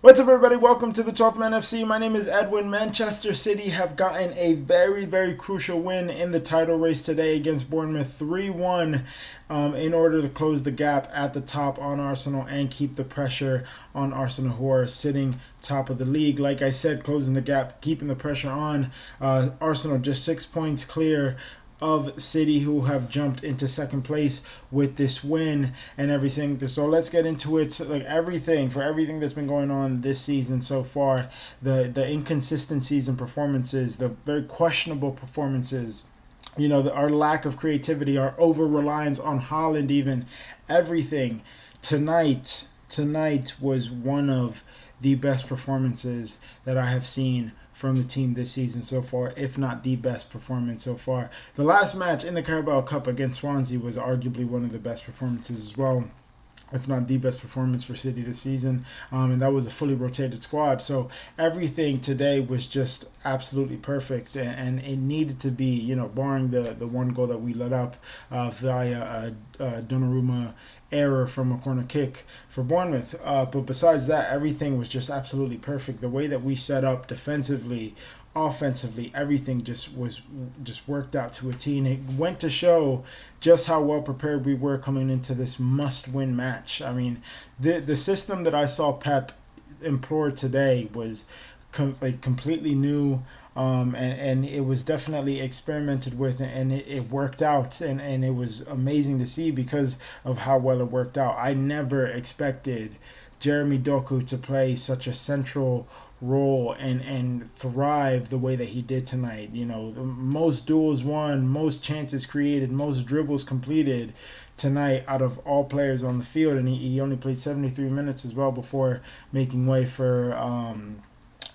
What's up, everybody? Welcome to the 12th Man FC. My name is Edwin. Manchester City have gotten a very, very crucial win in the title race today against Bournemouth 3-1 in order to close the gap at the top on Arsenal and keep the pressure on Arsenal, who are sitting top of the league. Like I said, closing the gap, keeping the pressure on Arsenal, just 6 points clear of City, who have jumped into second place with this win and everything. So let's get into it. Like everything that's been going on this season so far, the inconsistencies in performances, the very questionable performances, our lack of creativity, our over reliance on Haaland, even everything. Tonight was one of the best performances that I have seen from the team this season so far, if not the best performance so far. The last match in the Carabao Cup against Swansea was arguably one of the best performances as well, if not the best performance for City this season, and that was a fully rotated squad. So everything today was just absolutely perfect, and it needed to be, barring the one goal that we let up via Donnarumma error from a corner kick for Bournemouth. But besides that, everything was just absolutely perfect. The way that we set up defensively, offensively, everything just worked out to a T, and it went to show just how well prepared we were coming into this must-win match. I mean, the system that I saw Pep employ today was completely new, and it was definitely experimented with, and it worked out, and it was amazing to see because of how well it worked out. I never expected Jeremy Doku to play such a central role and thrive the way that he did tonight. The most duels won, most chances created, most dribbles completed tonight out of all players on the field, and he only played 73 minutes as well before making way for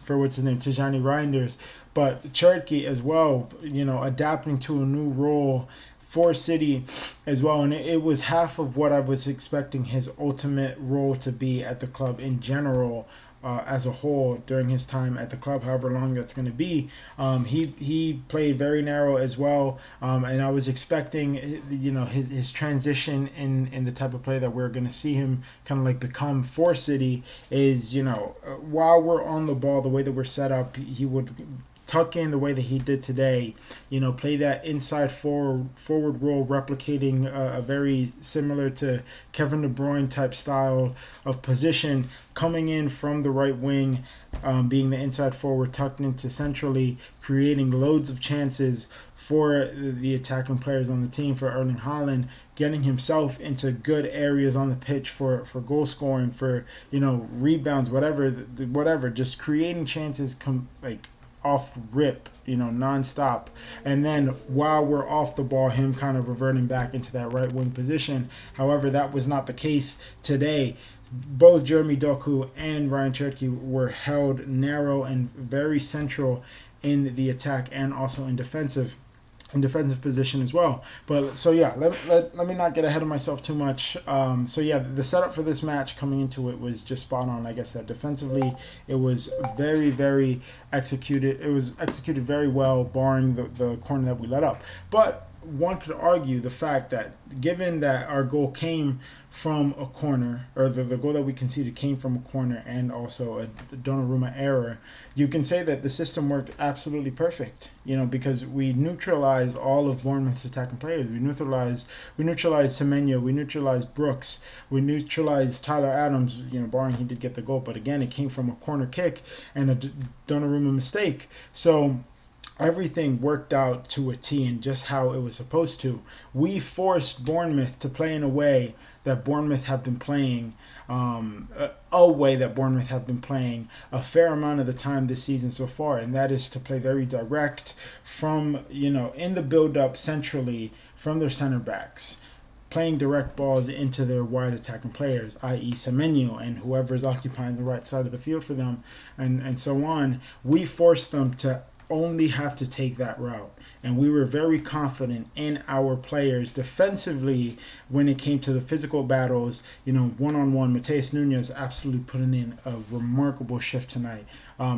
what's his name, Tijani Reinders. But Cherki as well, adapting to a new role for City as well, and it was half of what I was expecting his ultimate role to be at the club in general, as a whole during his time at the club, however long that's going to be. He played very narrow as well, and I was expecting his transition in the type of play that we're going to see him kind of like become for City is, while we're on the ball, the way that we're set up, he would tuck in the way that he did today, play that inside forward role, replicating a very similar to Kevin De Bruyne type style of position, coming in from the right wing, being the inside forward, tucked into centrally, creating loads of chances for the attacking players on the team, for Erling Haaland, getting himself into good areas on the pitch for goal scoring, for rebounds, whatever, just creating chances off rip, nonstop. And then while we're off the ball, him kind of reverting back into that right wing position. However, that was not the case today. Both Jeremy Doku and Ryan Cherki were held narrow and very central in the attack and also in defensive position as well. But so yeah, let me not get ahead of myself too much. So yeah, the setup for this match coming into it was just spot on. Like I said, defensively it was very, very executed. It was executed very well, barring the corner that we let up. But one could argue the fact that given that our goal came from a corner, or the goal that we conceded came from a corner and also a Donnarumma error, you can say that the system worked absolutely perfect, because we neutralized all of Bournemouth's attacking players. We neutralized Semenyo, we neutralized Brooks, we neutralized Tyler Adams, barring he did get the goal, but again, it came from a corner kick and a Donnarumma mistake. So everything worked out to a T and just how it was supposed to. We forced Bournemouth to play in a way that Bournemouth have been playing, a fair amount of the time this season so far, and that is to play very direct from, in the build-up centrally from their center backs, playing direct balls into their wide attacking players, i.e. Semenyo and whoever is occupying the right side of the field for them, and so on. We forced them to only have to take that route. And we were very confident in our players defensively when it came to the physical battles, one-on-one. Mateus Nunes absolutely putting in a remarkable shift tonight.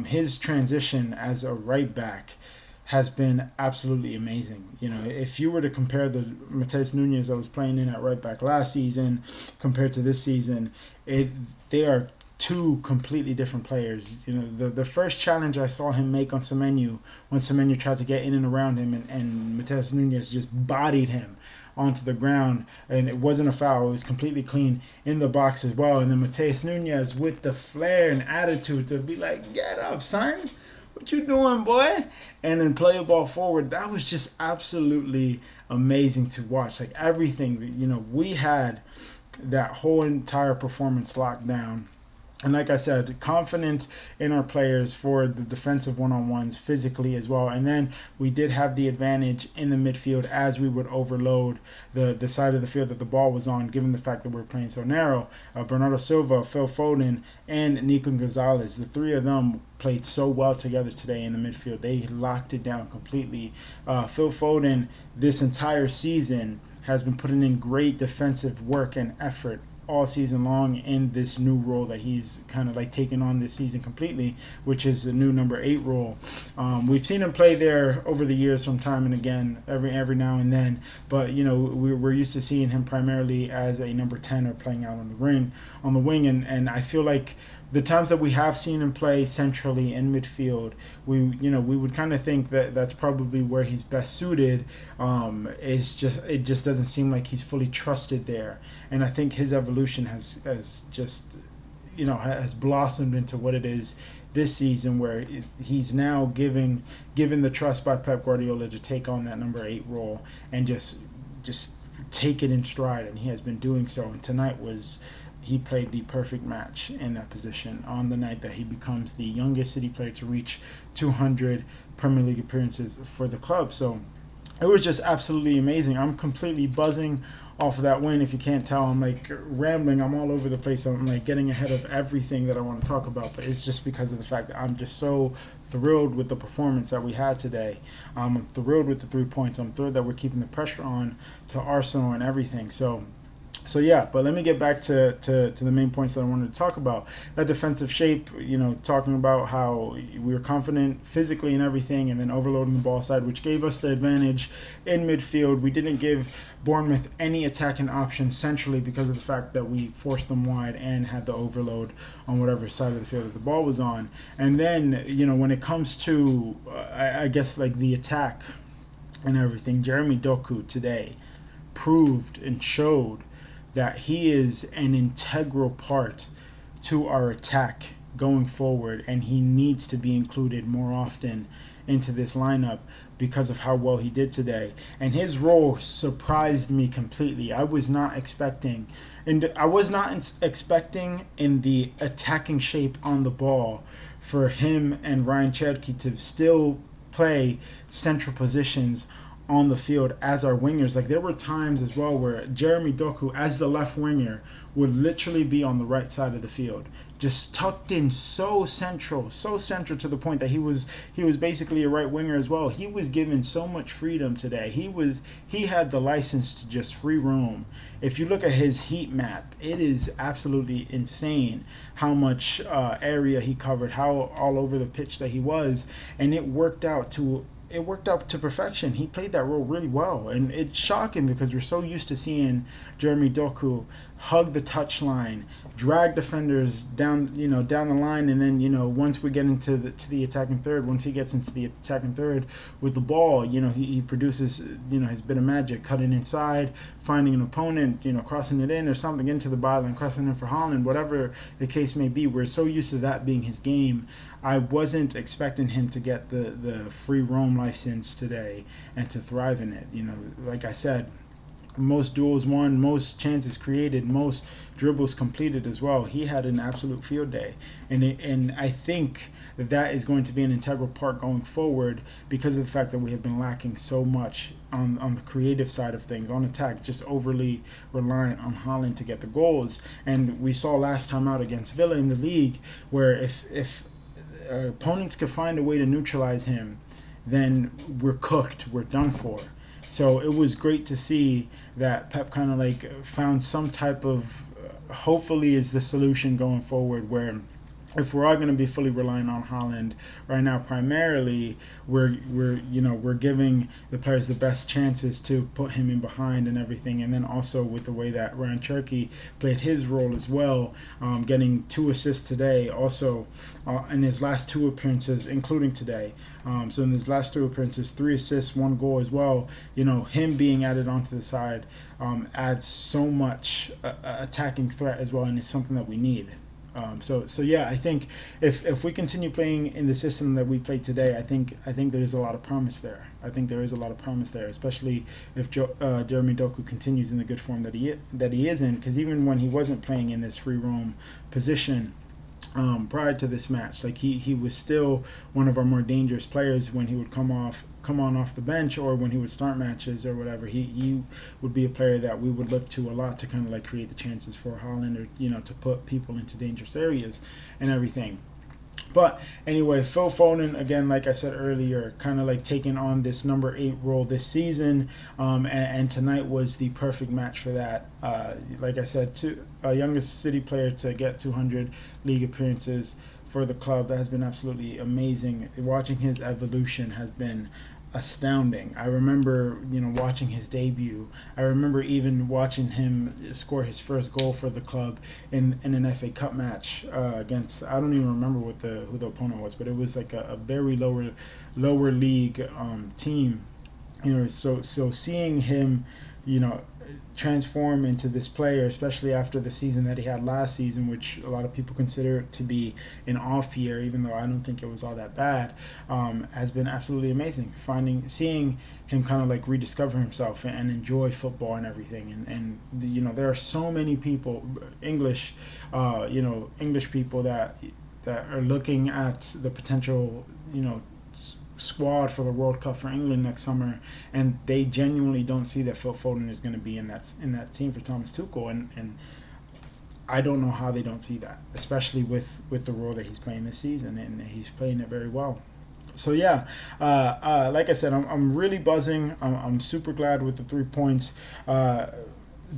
His transition as a right back has been absolutely amazing. If you were to compare the Mateus Nunes that was playing in at right back last season compared to this season, they are two completely different players. The first challenge I saw him make on Semenyo, when Semenyo tried to get in and around him, and Mateus Nunes just bodied him onto the ground, and it wasn't a foul. It was completely clean in the box as well. And then Mateus Nunes with the flair and attitude to be like, "Get up, son. What you doing, boy?" And then play a ball forward. That was just absolutely amazing to watch. Like everything, we had that whole entire performance locked down. And like I said, confident in our players for the defensive one-on-ones physically as well. And then we did have the advantage in the midfield as we would overload the side of the field that the ball was on, given the fact that we're playing so narrow. Bernardo Silva, Phil Foden, and Nico Gonzalez, the three of them played so well together today in the midfield. They locked it down completely. Phil Foden, this entire season, has been putting in great defensive work and effort all season long in this new role that he's kind of like taken on this season completely, which is the new number 8 role. We've seen him play there over the years from time and again, every now and then, but we're used to seeing him primarily as a number 10 or playing out on the wing, and I feel like the times that we have seen him play centrally in midfield, we would kind of think that that's probably where he's best suited. It just doesn't seem like he's fully trusted there, and I think his evolution has blossomed into what it is this season, where he's now given the trust by Pep Guardiola to take on that number 8 role and just take it in stride, and he has been doing so. And tonight he played the perfect match in that position on the night that he becomes the youngest City player to reach 200 Premier League appearances for the club. So it was just absolutely amazing. I'm completely buzzing off of that win. If you can't tell, I'm like rambling. I'm all over the place. I'm like getting ahead of everything that I want to talk about, but it's just because of the fact that I'm just so thrilled with the performance that we had today. I'm thrilled with the 3 points. I'm thrilled that we're keeping the pressure on to Arsenal and everything. So yeah, but let me get back to the main points that I wanted to talk about. That defensive shape, talking about how we were confident physically and everything, and then overloading the ball side, which gave us the advantage in midfield. We didn't give Bournemouth any attacking options centrally because of the fact that we forced them wide and had the overload on whatever side of the field that the ball was on. And then, when it comes to, I guess, like the attack and everything, Jeremy Doku today proved and showed that he is an integral part to our attack going forward, and he needs to be included more often into this lineup because of how well he did today. And his role surprised me completely. I was not expecting in the attacking shape on the ball for him and Ryan Cherki to still play central positions on the field as our wingers. Like, there were times as well where Jeremy Doku, as the left winger, would literally be on the right side of the field, just tucked in so central to the point that he was basically a right winger as well. He was given so much freedom today. He had the license to just free roam. If you look at his heat map, it is absolutely insane how much area he covered, how all over the pitch that he was, and it worked out to perfection. He played that role really well, and it's shocking because we're so used to seeing Jeremy Doku hug the touchline, drag defenders down the line, and then once we get into the attacking third, once he gets into the attacking third with the ball, he produces his bit of magic, cutting inside, finding an opponent, crossing it in or something into the byline, crossing in for Haaland, whatever the case may be. We're so used to that being his game. I wasn't expecting him to get the free roam license today and to thrive in it. Like I said, most duels won, most chances created, most dribbles completed as well. He had an absolute field day, and I think that is going to be an integral part going forward because of the fact that we have been lacking so much on the creative side of things, on attack, just overly reliant on Haaland to get the goals. And we saw last time out against Villa in the league where if opponents could find a way to neutralize him, then we're cooked, we're done for. So it was great to see that Pep kind of found some type of, hopefully is the solution going forward, where if we're all going to be fully relying on Haaland right now, primarily we're giving the players the best chances to put him in behind and everything, and then also with the way that Ryan Cherky played his role as well, getting 2 assists today, also in his last 2 appearances, including today. So in his last 2 appearances, 3 assists, 1 goal as well. Him being added onto the side adds so much attacking threat as well, and it's something that we need. So yeah, I think if we continue playing in the system that we played today, I think there's a lot of promise there. I think there is a lot of promise there, especially if Jeremy Doku continues in the good form that he is in. Because even when he wasn't playing in this free roam position, prior to this match, like he was still one of our more dangerous players when he would come on off the bench, or when he would start matches or whatever. He would be a player that we would look to a lot to kind of like create the chances for Haaland, or to put people into dangerous areas and everything. But anyway, Phil Foden, again, like I said earlier, kind of like taking on this number 8 role this season, and tonight was the perfect match for that. Like I said, a youngest City player to get 200 league appearances for the club. That has been absolutely amazing. Watching his evolution has been astounding. I remember, watching his debut. I remember even watching him score his first goal for the club in an FA Cup match against, I don't even remember who the opponent was, but it was like a very lower league team. So seeing him, transform into this player, especially after the season that he had last season, which a lot of people consider to be an off year, even though I don't think it was all that bad, has been absolutely amazing. Seeing him kind of like rediscover himself and enjoy football and everything, and there are so many people, English people that are looking at the potential, squad for the World Cup for England next summer, and they genuinely don't see that Phil Foden is going to be in that team for Thomas Tuchel, and I don't know how they don't see that, especially with the role that he's playing this season, and he's playing it very well. So yeah, like I said, I'm really buzzing. I'm super glad with the 3 points.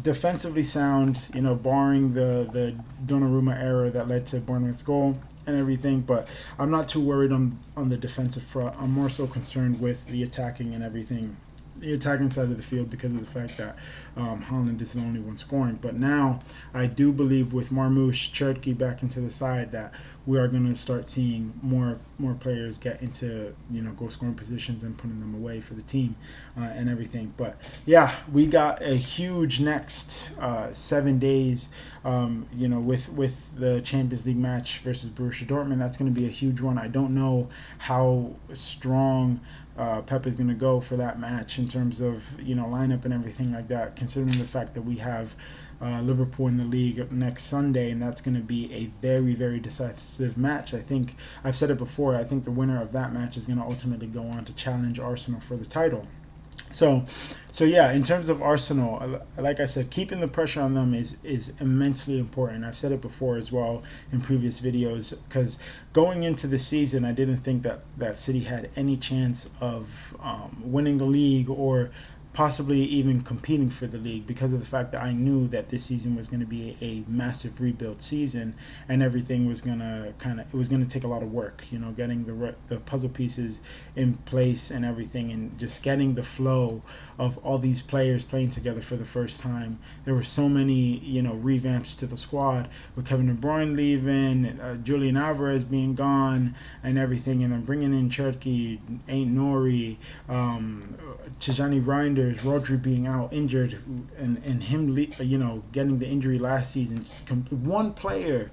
Defensively sound, barring the Donnarumma error that led to Bournemouth's goal and everything, but I'm not too worried on the defensive front. I'm more so concerned with the attacking and everything, the attacking side of the field, because of the fact that Haaland is the only one scoring. But now I do believe with Marmoush, Cherky back into the side, that we are going to start seeing more players get into goal scoring positions and putting them away for the team and everything. But yeah, we got a huge next 7 days. With the Champions League match versus Borussia Dortmund, that's going to be a huge one. I don't know how strong Pep is going to go for that match in terms of lineup and everything like that, considering the fact that we have Liverpool in the league next Sunday, and that's going to be a very, very decisive match. I think I've said it before. I think the winner of that match is going to ultimately go on to challenge Arsenal for the title. So yeah, in terms of Arsenal, like I said, keeping the pressure on them is immensely important. I've said it before as well in previous videos, because going into the season, I didn't think that City had any chance of winning the league, or possibly even competing for the league, because of the fact that I knew that this season was going to be a massive rebuild season, and everything was going to take a lot of work, getting the puzzle pieces in place and everything, and just getting the flow of all these players playing together for the first time. There were so many, revamps to the squad, with Kevin De Bruyne leaving, Julian Alvarez being gone and everything, and then bringing in Cherky, Ain't Nori, Tijani Reinders, Rodri being out injured, and him, getting the injury last season. One player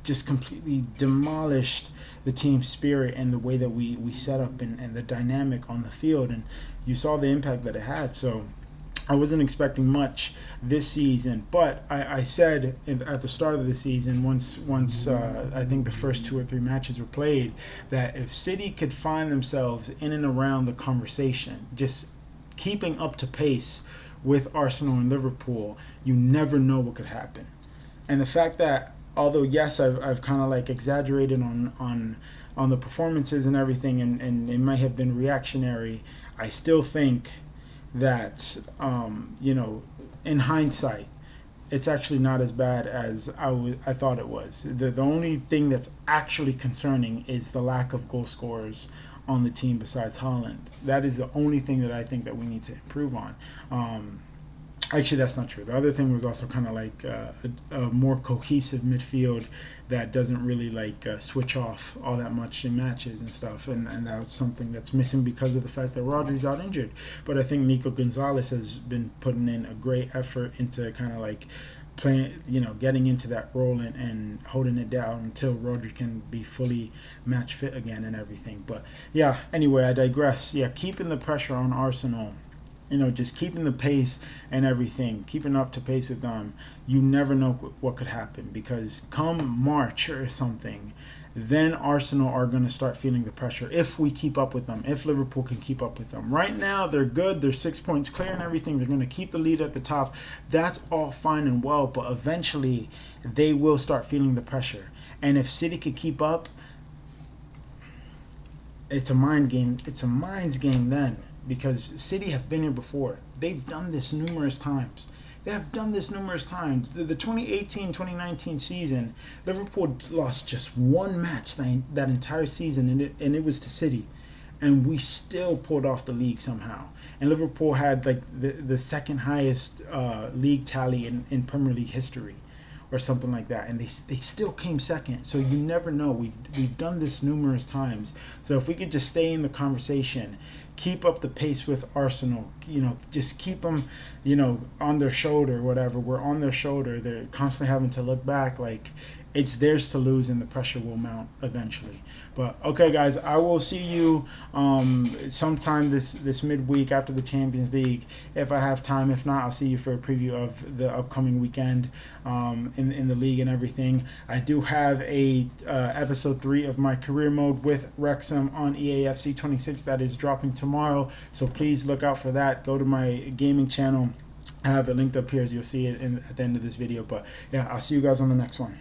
just completely demolished the team spirit and the way that we set up and the dynamic on the field, and you saw the impact that it had. So I wasn't expecting much this season, but I said at the start of the season, once I think the first 2 or 3 matches were played, that if City could find themselves in and around the conversation, just keeping up to pace with Arsenal and Liverpool, you never know what could happen. And the fact that, although yes, I've kind of like exaggerated on the performances and everything, and it might have been reactionary, I still think that in hindsight, it's actually not as bad as I thought it was. The only thing that's actually concerning is the lack of goal scorers on the team besides Holland. That is the only thing that I think that we need to improve on. Actually, that's not true. The other thing was also kind of like a more cohesive midfield that doesn't really like switch off all that much in matches and stuff. And that's something that's missing because of the fact that Rodri's out injured. But I think Nico Gonzalez has been putting in a great effort into kind of like playing, getting into that role and holding it down until Rodri can be fully match fit again and everything. But yeah, anyway, I digress. Yeah, keeping the pressure on Arsenal, just keeping the pace and everything, keeping up to pace with them. You never know what could happen, because come March or something, then Arsenal are going to start feeling the pressure if we keep up with them, if Liverpool can keep up with them. Right now, they're good. They're 6 points clear and everything. They're going to keep the lead at the top. That's all fine and well, but eventually they will start feeling the pressure. And if City could keep up, it's a mind game. It's a mind's game then, because City have been here before. They've done this numerous times. The 2018-2019 season, Liverpool lost just one match that entire season, and it was to City. And we still pulled off the league somehow. And Liverpool had like the second highest league tally in Premier League history, or something like that, and they still came second. So you never know. We've done this numerous times. So if we could just stay in the conversation, keep up the pace with Arsenal, just keep them, on their shoulder, whatever. We're on their shoulder. They're constantly having to look back. Like, it's theirs to lose, and the pressure will mount eventually. But okay, guys, I will see you sometime this midweek after the Champions League, if I have time. If not, I'll see you for a preview of the upcoming weekend in the league and everything. I do have a episode 3 of my career mode with Wrexham on EAFC 26 that is dropping tomorrow. So please look out for that. Go to my gaming channel. I have it linked up here, as you'll see it at the end of this video. But yeah, I'll see you guys on the next one.